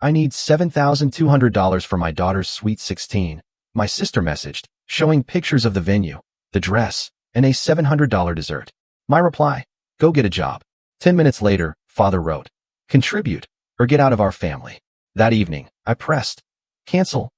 I need $7,200 for my daughter's sweet 16, my sister messaged, showing pictures of the venue, the dress, and a $700 dessert. My reply, go get a job. 10 minutes later, father wrote, contribute, or get out of our family. That evening, I pressed, cancel,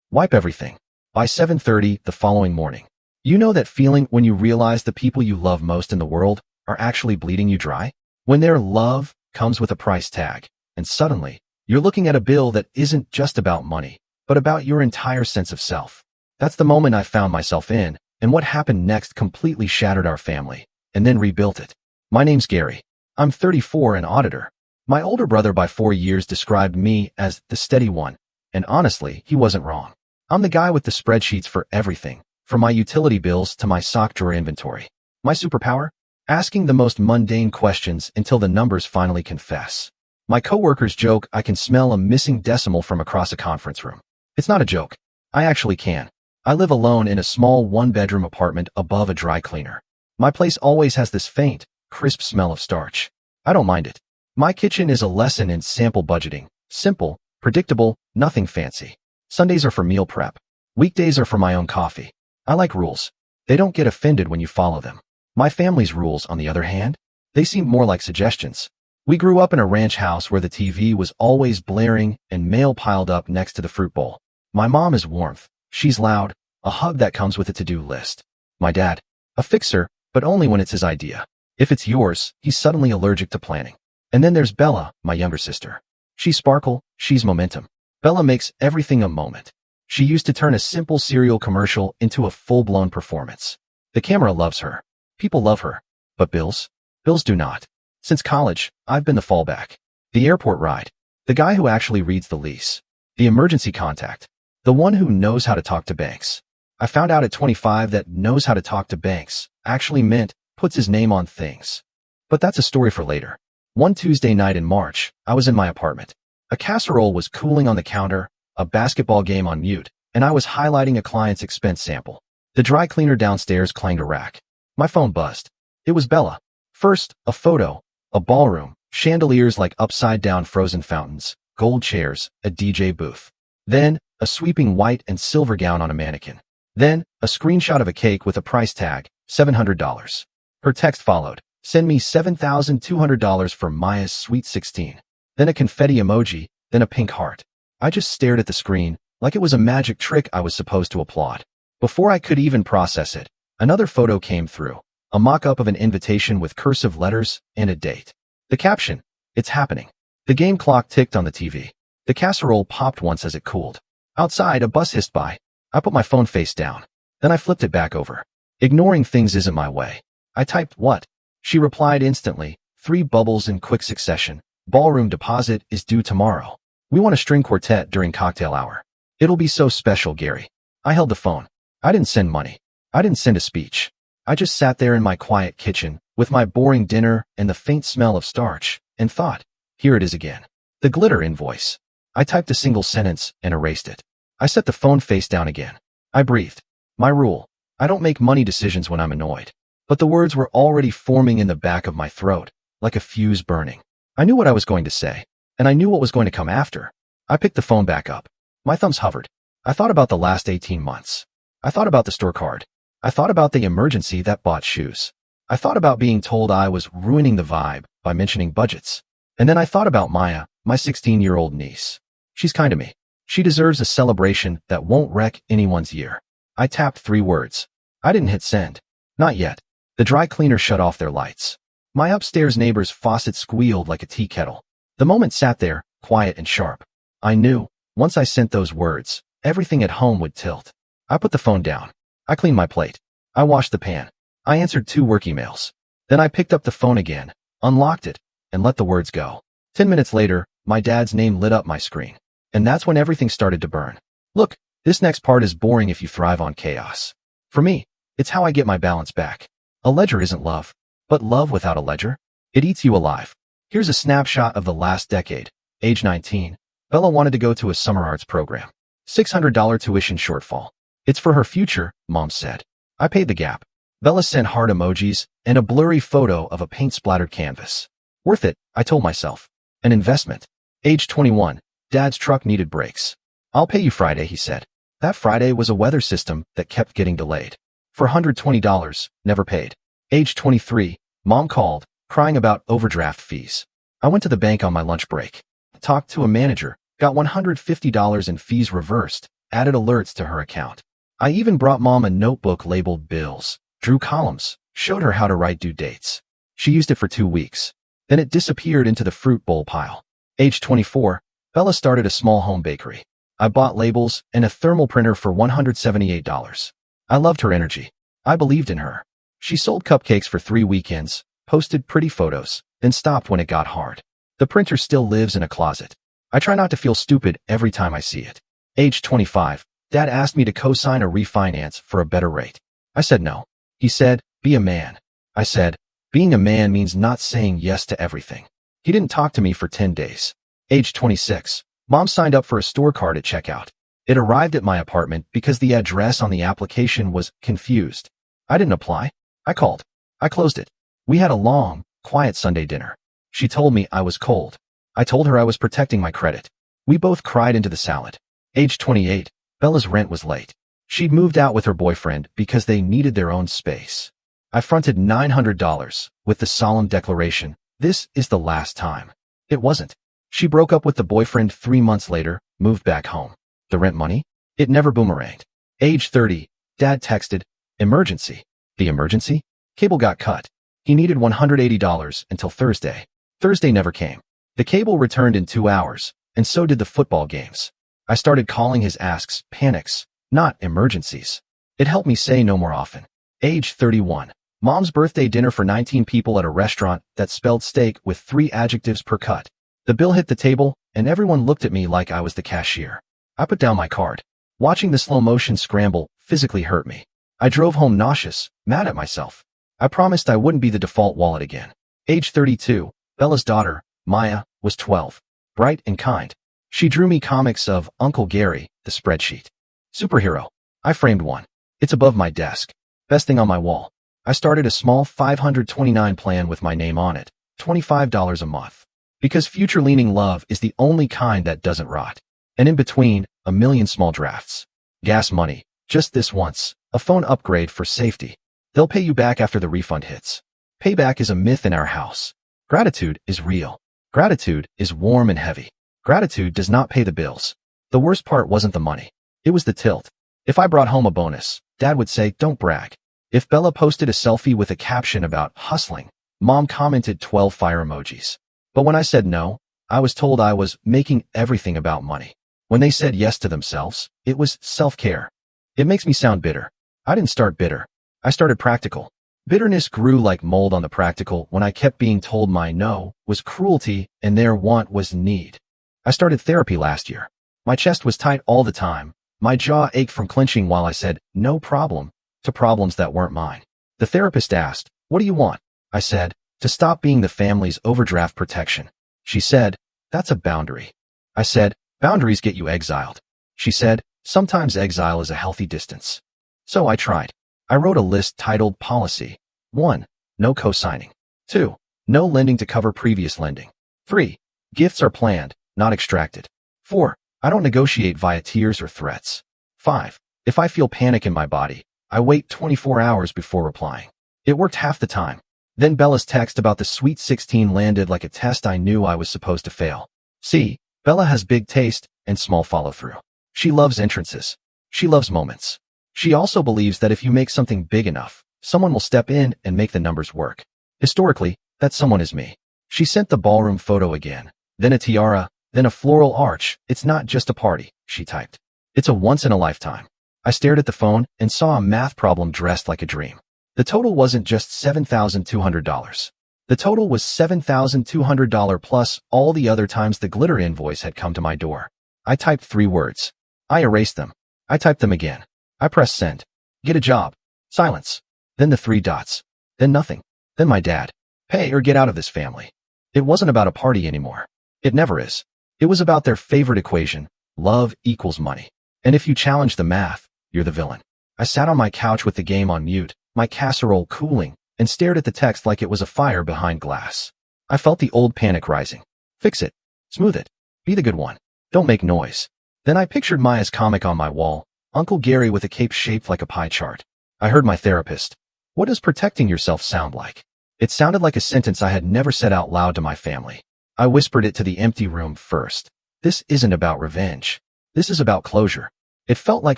wipe everything. By 7:30 the following morning. You know that feeling when you realize the people you love most in the world are actually bleeding you dry? When their love comes with a price tag, and suddenly, you're looking at a bill that isn't just about money, but about your entire sense of self. That's the moment I found myself in, and what happened next completely shattered our family, and then rebuilt it. My name's Gary. I'm 34 and auditor. My older brother by 4 years described me as the steady one, and honestly, he wasn't wrong. I'm the guy with the spreadsheets for everything, from my utility bills to my sock drawer inventory. My superpower? Asking the most mundane questions until the numbers finally confess. My coworkers joke I can smell a missing decimal from across a conference room. It's not a joke. I actually can. I live alone in a small one-bedroom apartment above a dry cleaner. My place always has this faint, crisp smell of starch. I don't mind it. My kitchen is a lesson in sample budgeting. Simple, predictable, nothing fancy. Sundays are for meal prep. Weekdays are for my own coffee. I like rules. They don't get offended when you follow them. My family's rules, on the other hand, they seem more like suggestions. We grew up in a ranch house where the TV was always blaring and mail piled up next to the fruit bowl. My mom is warmth. She's loud, a hug that comes with a to-do list. My dad, a fixer, but only when it's his idea. If it's yours, he's suddenly allergic to planning. And then there's Bella, my younger sister. She's sparkle, she's momentum. Bella makes everything a moment. She used to turn a simple cereal commercial into a full-blown performance. The camera loves her. People love her. But bills? Bills do not. Since college, I've been the fallback. The airport ride. The guy who actually reads the lease. The emergency contact. The one who knows how to talk to banks. I found out at 25 that knows how to talk to banks actually meant puts his name on things. But that's a story for later. One Tuesday night in March, I was in my apartment. A casserole was cooling on the counter, a basketball game on mute, and I was highlighting a client's expense sample. The dry cleaner downstairs clanged a rack. My phone buzzed. It was Bella. First, a photo. A ballroom, chandeliers like upside-down frozen fountains, gold chairs, a DJ booth. Then, a sweeping white and silver gown on a mannequin. Then, a screenshot of a cake with a price tag, $700. Her text followed, send me $7,200 for Maya's sweet 16. Then a confetti emoji, then a pink heart. I just stared at the screen, like it was a magic trick I was supposed to applaud. Before I could even process it, another photo came through. A mock-up of an invitation with cursive letters and a date. The caption, it's happening. The game clock ticked on the TV. The casserole popped once as it cooled. Outside, a bus hissed by. I put my phone face down. Then I flipped it back over. Ignoring things isn't my way. I typed, what? She replied instantly, 3 bubbles in quick succession. Ballroom deposit is due tomorrow. We want a string quartet during cocktail hour. It'll be so special, Gary. I held the phone. I didn't send money. I didn't send a speech. I just sat there in my quiet kitchen, with my boring dinner and the faint smell of starch, and thought, here it is again. The glitter invoice. I typed a single sentence and erased it. I set the phone face down again. I breathed. My rule. I don't make money decisions when I'm annoyed. But the words were already forming in the back of my throat, like a fuse burning. I knew what I was going to say, and I knew what was going to come after. I picked the phone back up. My thumbs hovered. I thought about the last 18 months. I thought about the store card. I thought about the emergency that bought shoes. I thought about being told I was ruining the vibe by mentioning budgets. And then I thought about Maya, my 16-year-old niece. She's kind to me. She deserves a celebration that won't wreck anyone's year. I tapped 3 words. I didn't hit send. Not yet. The dry cleaner shut off their lights. My upstairs neighbor's faucet squealed like a tea kettle. The moment sat there, quiet and sharp. I knew, once I sent those words, everything at home would tilt. I put the phone down. I cleaned my plate. I washed the pan. I answered 2 work emails. Then I picked up the phone again, unlocked it, and let the words go. 10 minutes later, my dad's name lit up my screen. And that's when everything started to burn. Look, this next part is boring if you thrive on chaos. For me, it's how I get my balance back. A ledger isn't love. But love without a ledger? It eats you alive. Here's a snapshot of the last decade. Age 19. Bella wanted to go to a summer arts program. $600 tuition shortfall. It's for her future, Mom said. I paid the gap. Bella sent heart emojis and a blurry photo of a paint-splattered canvas. Worth it, I told myself. An investment. Age 21. Dad's truck needed brakes. I'll pay you Friday, he said. That Friday was a weather system that kept getting delayed. For $120, never paid. Age 23, Mom called, crying about overdraft fees. I went to the bank on my lunch break. Talked to a manager, got $150 in fees reversed, added alerts to her account. I even brought Mom a notebook labeled bills, drew columns, showed her how to write due dates. She used it for 2 weeks. Then it disappeared into the fruit bowl pile. Age 24, Bella started a small home bakery. I bought labels and a thermal printer for $178. I loved her energy. I believed in her. She sold cupcakes for 3 weekends, posted pretty photos, then stopped when it got hard. The printer still lives in a closet. I try not to feel stupid every time I see it. Age 25, Dad asked me to co-sign a refinance for a better rate. I said no. He said, be a man. I said, being a man means not saying yes to everything. He didn't talk to me for 10 days. Age 26, Mom signed up for a store card at checkout. It arrived at my apartment because the address on the application was confused. I didn't apply. I called. I closed it. We had a long, quiet Sunday dinner. She told me I was cold. I told her I was protecting my credit. We both cried into the salad. Age 28, Bella's rent was late. She'd moved out with her boyfriend because they needed their own space. I fronted $900 with the solemn declaration, this is the last time. It wasn't. She broke up with the boyfriend 3 months later, moved back home. The rent money? It never boomeranged. Age 30, Dad texted, emergency. The emergency? Cable got cut. He needed $180 until Thursday. Thursday never came. The cable returned in 2 hours, and so did the football games. I started calling his asks panics, not emergencies. It helped me say no more often. Age 31. Mom's birthday dinner for 19 people at a restaurant that spelled steak with 3 adjectives per cut. The bill hit the table, and everyone looked at me like I was the cashier. I put down my card. Watching the slow-motion scramble physically hurt me. I drove home nauseous, mad at myself. I promised I wouldn't be the default wallet again. Age 32. Bella's daughter, Maya, was 12. Bright and kind. She drew me comics of Uncle Gary, the spreadsheet. Superhero. I framed one. It's above my desk. Best thing on my wall. I started a small $529 plan with my name on it, $25 a month. Because future-leaning love is the only kind that doesn't rot. And in between, a million small drafts. Gas money, just this once, a phone upgrade for safety. They'll pay you back after the refund hits. Payback is a myth in our house. Gratitude is real. Gratitude is warm and heavy. Gratitude does not pay the bills. The worst part wasn't the money. It was the tilt. If I brought home a bonus, Dad would say, don't brag. If Bella posted a selfie with a caption about hustling, Mom commented 12 fire emojis. But when I said no, I was told I was making everything about money. When they said yes to themselves, it was self-care. It makes me sound bitter. I didn't start bitter. I started practical. Bitterness grew like mold on the practical when I kept being told my no was cruelty and their want was need. I started therapy last year. My chest was tight all the time. My jaw ached from clenching while I said, no problem, to problems that weren't mine. The therapist asked, what do you want? I said, to stop being the family's overdraft protection. She said, that's a boundary. I said, boundaries get you exiled. She said, sometimes exile is a healthy distance. So I tried. I wrote a list titled Policy. 1. No co-signing. 2. No lending to cover previous lending. 3. Gifts are planned, not extracted. 4. I don't negotiate via tears or threats. 5. If I feel panic in my body, I wait 24 hours before replying. It worked half the time. Then Bella's text about the Sweet 16 landed like a test I knew I was supposed to fail. See, Bella has big taste and small follow-through. She loves entrances. She loves moments. She also believes that if you make something big enough, someone will step in and make the numbers work. Historically, that someone is me. She sent the ballroom photo again, then a tiara, then a floral arch. It's not just a party, she typed. It's a once-in-a-lifetime. I stared at the phone and saw a math problem dressed like a dream. The total wasn't just $7,200. The total was $7,200 plus all the other times the glitter invoice had come to my door. I typed 3 words. I erased them. I typed them again. I pressed send. Get a job. Silence. Then the 3 dots. Then nothing. Then my dad. Pay or get out of this family. It wasn't about a party anymore. It never is. It was about their favorite equation. Love equals money. And if you challenge the math, you're the villain. I sat on my couch with the game on mute, my casserole cooling, and stared at the text like it was a fire behind glass. I felt the old panic rising. Fix it. Smooth it. Be the good one. Don't make noise. Then I pictured Maya's comic on my wall, Uncle Gary with a cape shaped like a pie chart. I heard my therapist. What does protecting yourself sound like? It sounded like a sentence I had never said out loud to my family. I whispered it to the empty room first. This isn't about revenge. This is about closure. It felt like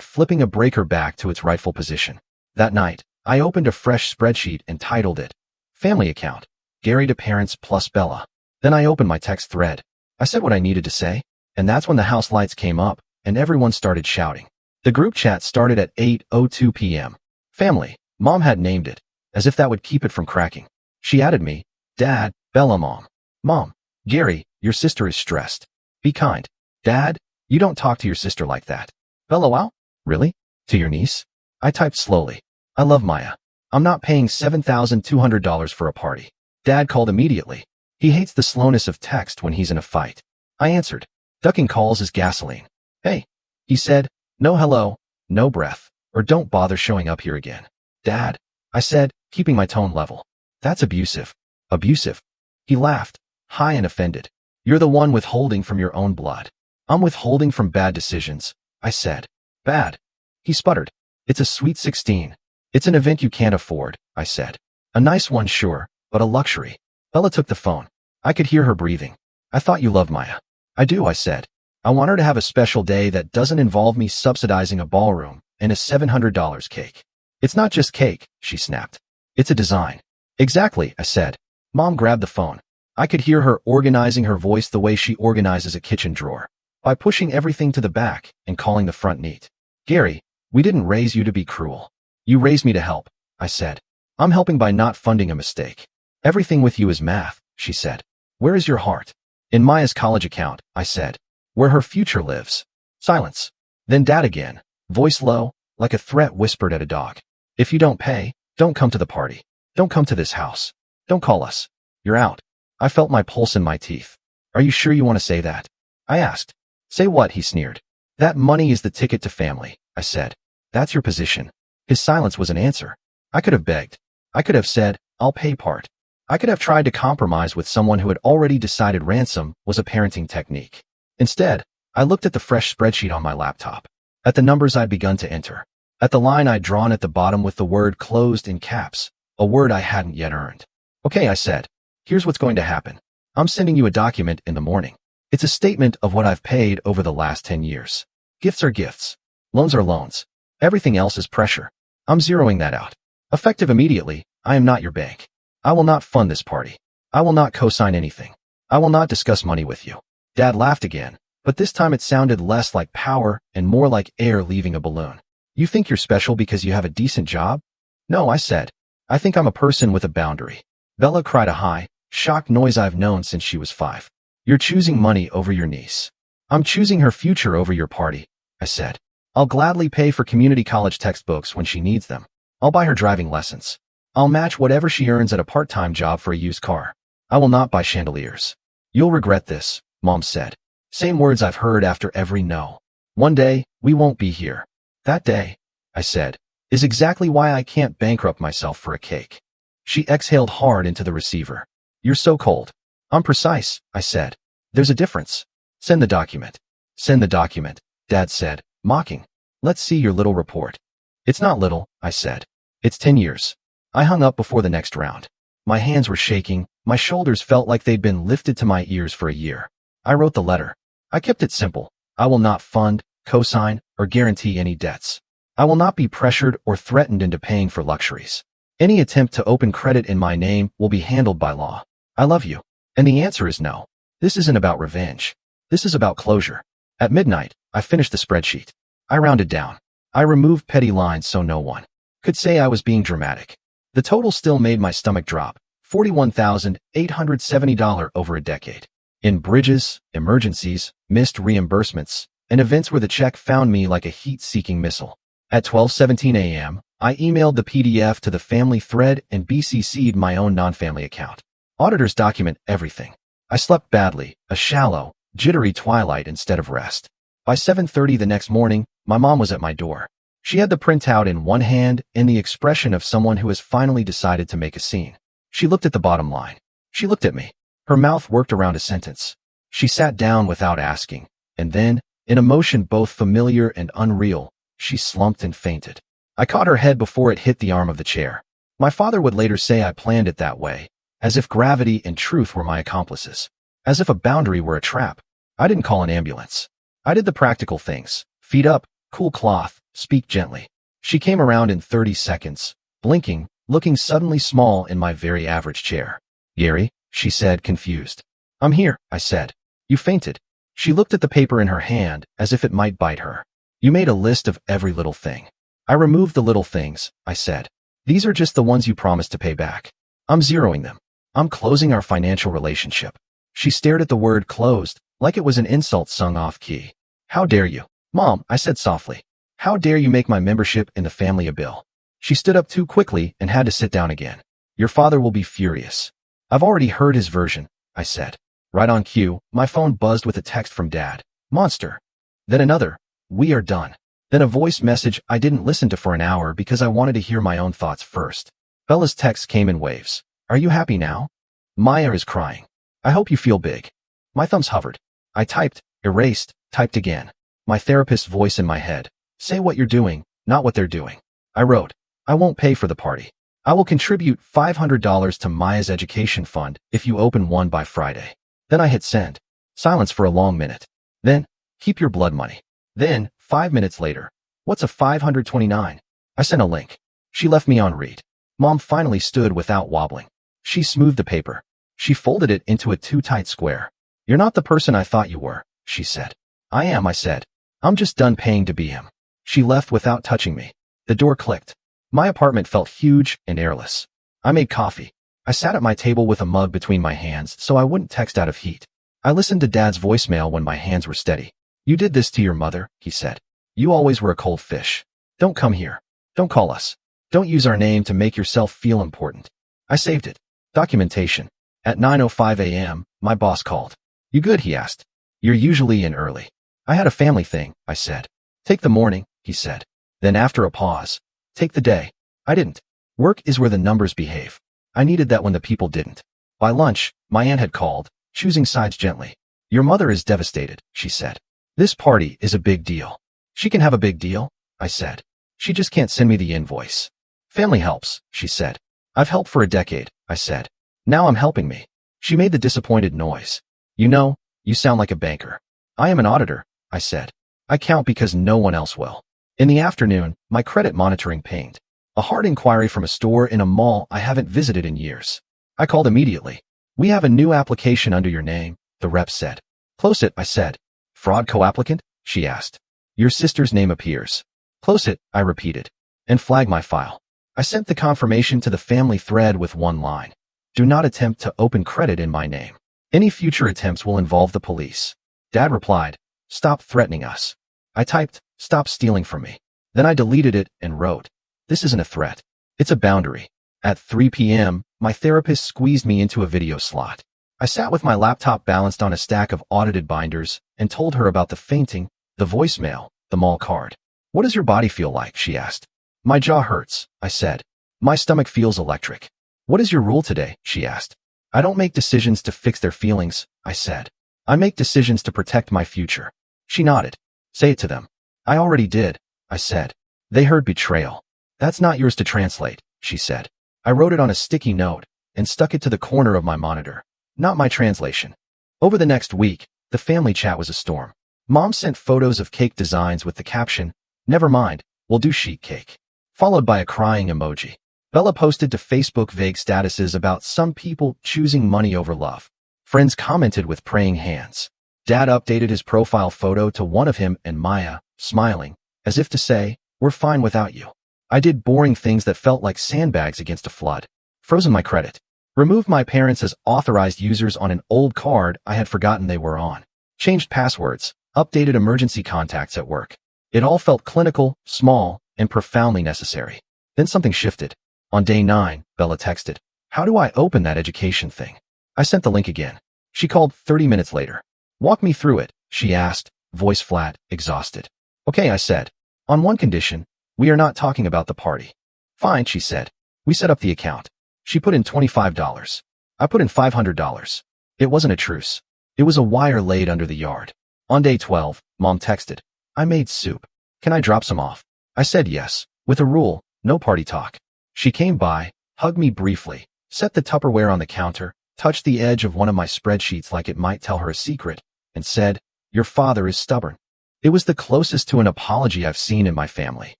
flipping a breaker back to its rightful position. That night, I opened a fresh spreadsheet and titled it, Family Account, Gary to Parents plus Bella. Then I opened my text thread. I said what I needed to say, and that's when the house lights came up, and everyone started shouting. The group chat started at 8:02 p.m. Family, Mom had named it, as if that would keep it from cracking. She added me, Dad, Bella Mom. Mom, Gary, your sister is stressed. Be kind. Dad, you don't talk to your sister like that. Bella, wow? Really? To your niece? I typed slowly. I love Maya. I'm not paying $7,200 for a party. Dad called immediately. He hates the slowness of text when he's in a fight. I answered. Ducking calls is gasoline. Hey. He said, no hello, no breath, or don't bother showing up here again. Dad, I said, keeping my tone level. That's abusive. Abusive. He laughed, high and offended. You're the one withholding from your own blood. I'm withholding from bad decisions, I said. Bad. He sputtered. It's a sweet 16. It's an event you can't afford, I said. A nice one, sure, but a luxury. Bella took the phone. I could hear her breathing. I thought you loved Maya. I do, I said. I want her to have a special day that doesn't involve me subsidizing a ballroom and a $700 cake. It's not just cake, she snapped. It's a design. Exactly, I said. Mom grabbed the phone. I could hear her organizing her voice the way she organizes a kitchen drawer, by pushing everything to the back and calling the front neat. Gary, we didn't raise you to be cruel. You raised me to help, I said. I'm helping by not funding a mistake. Everything with you is math, she said. Where is your heart? In Maya's college account, I said. Where her future lives. Silence. Then Dad again, voice low, like a threat whispered at a dog. If you don't pay, don't come to the party. Don't come to this house. Don't call us. You're out. I felt my pulse in my teeth. Are you sure you want to say that? I asked. Say what? He sneered. That money is the ticket to family, I said. That's your position. His silence was an answer. I could have begged. I could have said, I'll pay part. I could have tried to compromise with someone who had already decided ransom was a parenting technique. Instead, I looked at the fresh spreadsheet on my laptop, at the numbers I'd begun to enter, at the line I'd drawn at the bottom with the word closed in caps, a word I hadn't yet earned. Okay, I said. Here's what's going to happen. I'm sending you a document in the morning. It's a statement of what I've paid over the last 10 years. Gifts are gifts. Loans are loans. Everything else is pressure. I'm zeroing that out. Effective immediately, I am not your bank. I will not fund this party. I will not co-sign anything. I will not discuss money with you. Dad laughed again, but this time it sounded less like power and more like air leaving a balloon. You think you're special because you have a decent job? No, I said. I think I'm a person with a boundary. Bella cried a high, shocked noise I've known since she was 5. You're choosing money over your niece. I'm choosing her future over your party, I said. I'll gladly pay for community college textbooks when she needs them. I'll buy her driving lessons. I'll match whatever she earns at a part-time job for a used car. I will not buy chandeliers. You'll regret this, Mom said. Same words I've heard after every no. One day, we won't be here. That day, I said, is exactly why I can't bankrupt myself for a cake. She exhaled hard into the receiver. You're so cold. I'm precise, I said. There's a difference. Send the document. Send the document, Dad said, mocking. Let's see your little report. It's not little, I said. It's 10 years. I hung up before the next round. My hands were shaking, my shoulders felt like they'd been lifted to my ears for a year. I wrote the letter. I kept it simple. I will not fund, co-sign, or guarantee any debts. I will not be pressured or threatened into paying for luxuries. Any attempt to open credit in my name will be handled by law. I love you. And the answer is no. This isn't about revenge. This is about closure. At midnight, I finished the spreadsheet. I rounded down. I removed petty lines so no one could say I was being dramatic. The total still made my stomach drop. $41,870 over a decade. In bridges, emergencies, missed reimbursements, and events where the check found me like a heat-seeking missile. At 12:17 a.m., I emailed the PDF to the family thread and BCC'd my own non-family account. Auditors document everything. I slept badly, a shallow, jittery twilight instead of rest. By 7:30 the next morning, my mom was at my door. She had the printout in one hand and the expression of someone who has finally decided to make a scene. She looked at the bottom line. She looked at me. Her mouth worked around a sentence. She sat down without asking, And then, in a motion both familiar and unreal, she slumped and fainted. I caught her head before it hit the arm of the chair. My father would later say I planned it that way, as if gravity and truth were my accomplices. As if a boundary were a trap. I didn't call an ambulance. I did the practical things. Feet up, cool cloth, speak gently. She came around in 30 seconds, blinking, looking suddenly small in my very average chair. Gary, she said, confused. I'm here, I said. You fainted. She looked at the paper in her hand as if it might bite her. You made a list of every little thing. I removed the little things, I said. These are just the ones you promised to pay back. I'm zeroing them. I'm closing our financial relationship. She stared at the word closed, like it was an insult sung off key. How dare you? Mom, I said softly. How dare you make my membership in the family a bill? She stood up too quickly and had to sit down again. Your father will be furious. I've already heard his version, I said. Right on cue, my phone buzzed with a text from Dad. Monster. Then another. We are done. Then a voice message I didn't listen to for an hour because I wanted to hear my own thoughts first. Bella's text came in waves. Are you happy now? Maya is crying. I hope you feel big. My thumbs hovered. I typed, erased, typed again. My therapist's voice in my head. Say what you're doing, not what they're doing. I wrote, I won't pay for the party. I will contribute $500 to Maya's education fund if you open one by Friday. Then I hit send. Silence for a long minute. Then, keep your blood money. Then, 5 minutes later, what's a 529? I sent a link. She left me on read. Mom finally stood without wobbling. She smoothed the paper. She folded it into a too tight square. You're not the person I thought you were, she said. I am, I said. I'm just done paying to be him. She left without touching me. The door clicked. My apartment felt huge and airless. I made coffee. I sat at my table with a mug between my hands so I wouldn't text out of heat. I listened to Dad's voicemail when my hands were steady. You did this to your mother, he said. You always were a cold fish. Don't come here. Don't call us. Don't use our name to make yourself feel important. I saved it. Documentation. At 9:05 a.m., my boss called. You good, he asked. You're usually in early. I had a family thing, I said. Take the morning, he said. Then after a pause, take the day. I didn't. Work is where the numbers behave. I needed that when the people didn't. By lunch, my aunt had called, choosing sides gently. Your mother is devastated, she said. This party is a big deal. She can have a big deal, I said. She just can't send me the invoice. Family helps, she said. I've helped for a decade, I said. Now I'm helping me. She made the disappointed noise. You know, you sound like a banker. I am an auditor, I said. I count because no one else will. In the afternoon, my credit monitoring pinged. A hard inquiry from a store in a mall I haven't visited in years. I called immediately. We have a new application under your name, the rep said. Close it, I said. Fraud co-applicant? She asked. Your sister's name appears. Close it, I repeated. And flag my file. I sent the confirmation to the family thread with one line. Do not attempt to open credit in my name. Any future attempts will involve the police. Dad replied, stop threatening us. I typed, stop stealing from me. Then I deleted it and wrote, this isn't a threat. It's a boundary. At 3 p.m., my therapist squeezed me into a video slot. I sat with my laptop balanced on a stack of audited binders and told her about the fainting, the voicemail, the mall card. What does your body feel like? She asked. My jaw hurts, I said. My stomach feels electric. What is your rule today? She asked. I don't make decisions to fix their feelings, I said. I make decisions to protect my future. She nodded. Say it to them. I already did, I said. They heard betrayal. That's not yours to translate, she said. I wrote it on a sticky note and stuck it to the corner of my monitor. Not my translation. Over the next week, the family chat was a storm. Mom sent photos of cake designs with the caption, never mind, we'll do sheet cake, followed by a crying emoji. Bella posted to Facebook vague statuses about some people choosing money over love. Friends commented with praying hands. Dad updated his profile photo to one of him and Maya, smiling, as if to say, we're fine without you. I did boring things that felt like sandbags against a flood. Frozen my credit. Removed my parents as authorized users on an old card I had forgotten they were on. Changed passwords. Updated emergency contacts at work. It all felt clinical, small, and profoundly necessary. Then something shifted. On day 9, Bella texted, how do I open that education thing? I sent the link again. She called 30 minutes later. Walk me through it, she asked, voice flat, exhausted. Okay, I said. On one condition, we are not talking about the party. Fine, she said. We set up the account. She put in $25. I put in $500. It wasn't a truce. It was a wire laid under the yard. On day 12, Mom texted, I made soup. Can I drop some off? I said yes, with a rule, no party talk. She came by, hugged me briefly, set the Tupperware on the counter, touched the edge of one of my spreadsheets like it might tell her a secret, and said, Your father is stubborn. It was the closest to an apology I've seen in my family.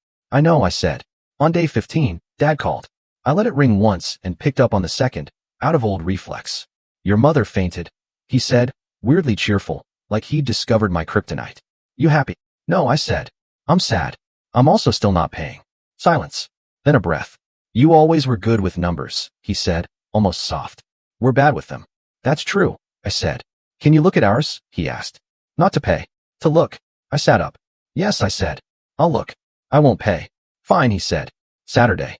I know, I said. On day 15, Dad called. I let it ring once and picked up on the second, out of old reflex. Your mother fainted, he said, weirdly cheerful, like he'd discovered my kryptonite. You happy? No, I said. I'm sad. I'm also still not paying. Silence. Then a breath. You always were good with numbers, he said, almost soft. We're bad with them. That's true, I said. Can you look at ours? He asked. Not to pay. To look. I sat up. Yes, I said. I'll look. I won't pay. Fine, he said. Saturday,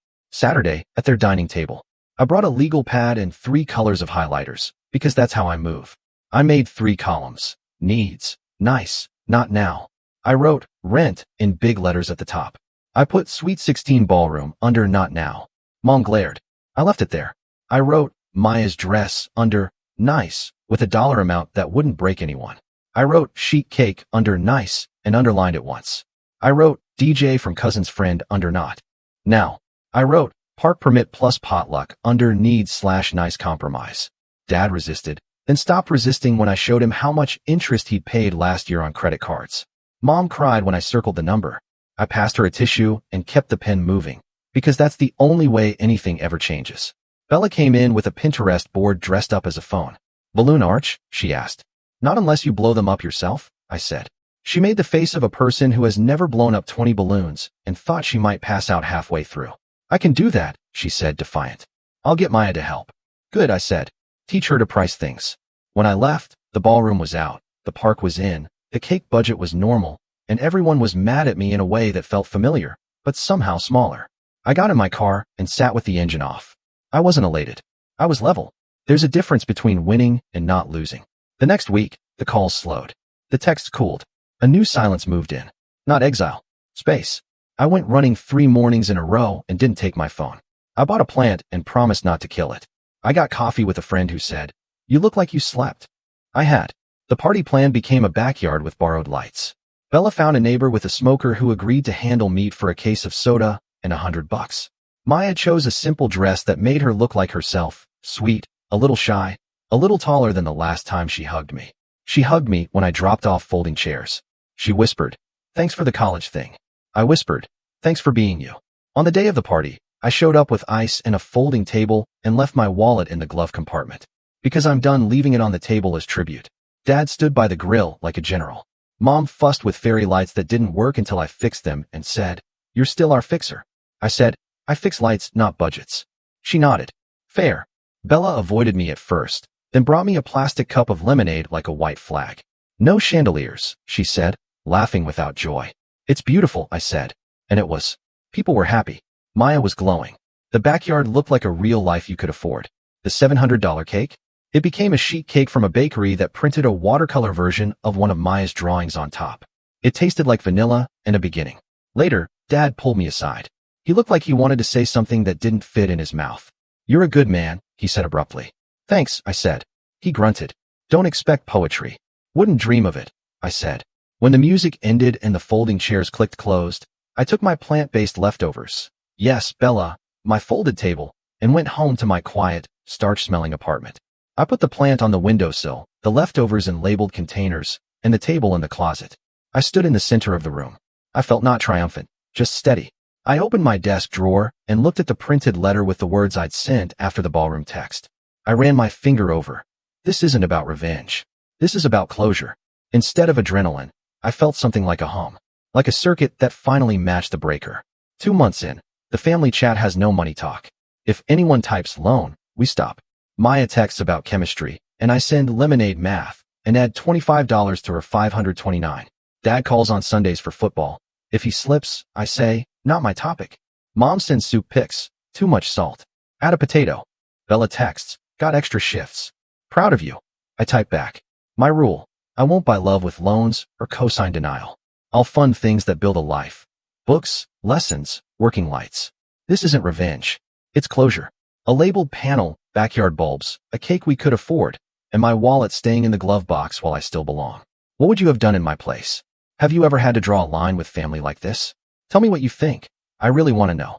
at their dining table. I brought a legal pad and 3 colors of highlighters, because that's how I move. I made 3 columns. Needs. Nice. Not now. I wrote, rent, in big letters at the top. I put Sweet 16 ballroom under not now. Mom glared. I left it there. I wrote, Maya's dress under nice, with a dollar amount that wouldn't break anyone. I wrote sheet cake under nice and underlined it once. I wrote DJ from cousin's friend under not now. I wrote park permit plus potluck under needs/nice compromise. Dad resisted, then stopped resisting when I showed him how much interest he'd paid last year on credit cards. Mom cried when I circled the number. I passed her a tissue and kept the pen moving, because that's the only way anything ever changes. Bella came in with a Pinterest board dressed up as a phone. Balloon arch? She asked. Not unless you blow them up yourself, I said. She made the face of a person who has never blown up 20 balloons and thought she might pass out halfway through. I can do that, she said, defiant. I'll get Maya to help. Good, I said. Teach her to price things. When I left, the ballroom was out, the park was in, the cake budget was normal, and everyone was mad at me in a way that felt familiar, but somehow smaller. I got in my car and sat with the engine off. I wasn't elated. I was level. There's a difference between winning and not losing. The next week, the calls slowed. The texts cooled. A new silence moved in. Not exile. Space. I went running 3 mornings in a row and didn't take my phone. I bought a plant and promised not to kill it. I got coffee with a friend who said, You look like you slept. I had. The party plan became a backyard with borrowed lights. Bella found a neighbor with a smoker who agreed to handle meat for a case of soda and $100. Maya chose a simple dress that made her look like herself, sweet, a little shy, a little taller than the last time she hugged me. She hugged me when I dropped off folding chairs. She whispered, Thanks for the college thing. I whispered, Thanks for being you. On the day of the party, I showed up with ice and a folding table and left my wallet in the glove compartment. Because I'm done leaving it on the table as tribute. Dad stood by the grill like a general. Mom fussed with fairy lights that didn't work until I fixed them and said, You're still our fixer. I said, I fix lights, not budgets. She nodded. Fair. Bella avoided me at first, then brought me a plastic cup of lemonade like a white flag. No chandeliers, she said, laughing without joy. It's beautiful, I said. And it was. People were happy. Maya was glowing. The backyard looked like a real life you could afford. The $700 cake? It became a sheet cake from a bakery that printed a watercolor version of one of Maya's drawings on top. It tasted like vanilla and a beginning. Later, Dad pulled me aside. He looked like he wanted to say something that didn't fit in his mouth. You're a good man, he said abruptly. Thanks, I said. He grunted. Don't expect poetry. Wouldn't dream of it, I said. When the music ended and the folding chairs clicked closed, I took my plant-based leftovers. Yes, Bella, my folded table, and went home to my quiet, starch-smelling apartment. I put the plant on the windowsill, the leftovers in labeled containers, and the table in the closet. I stood in the center of the room. I felt not triumphant, just steady. I opened my desk drawer and looked at the printed letter with the words I'd sent after the ballroom text. I ran my finger over. This isn't about revenge. This is about closure. Instead of adrenaline, I felt something like a hum, like a circuit that finally matched the breaker. 2 months in, the family chat has no money talk. If anyone types loan, we stop. Maya texts about chemistry, and I send lemonade math and add $25 to her $529. Dad calls on Sundays for football. If he slips, I say, not my topic. Mom sends soup pics, too much salt. Add a potato. Bella texts, got extra shifts. Proud of you. I type back. My rule, I won't buy love with loans or cosign denial. I'll fund things that build a life. Books, lessons, working lights. This isn't revenge. It's closure. A labeled panel, backyard bulbs, a cake we could afford, and my wallet staying in the glove box while I still belong. What would you have done in my place? Have you ever had to draw a line with family like this? Tell me what you think. I really want to know.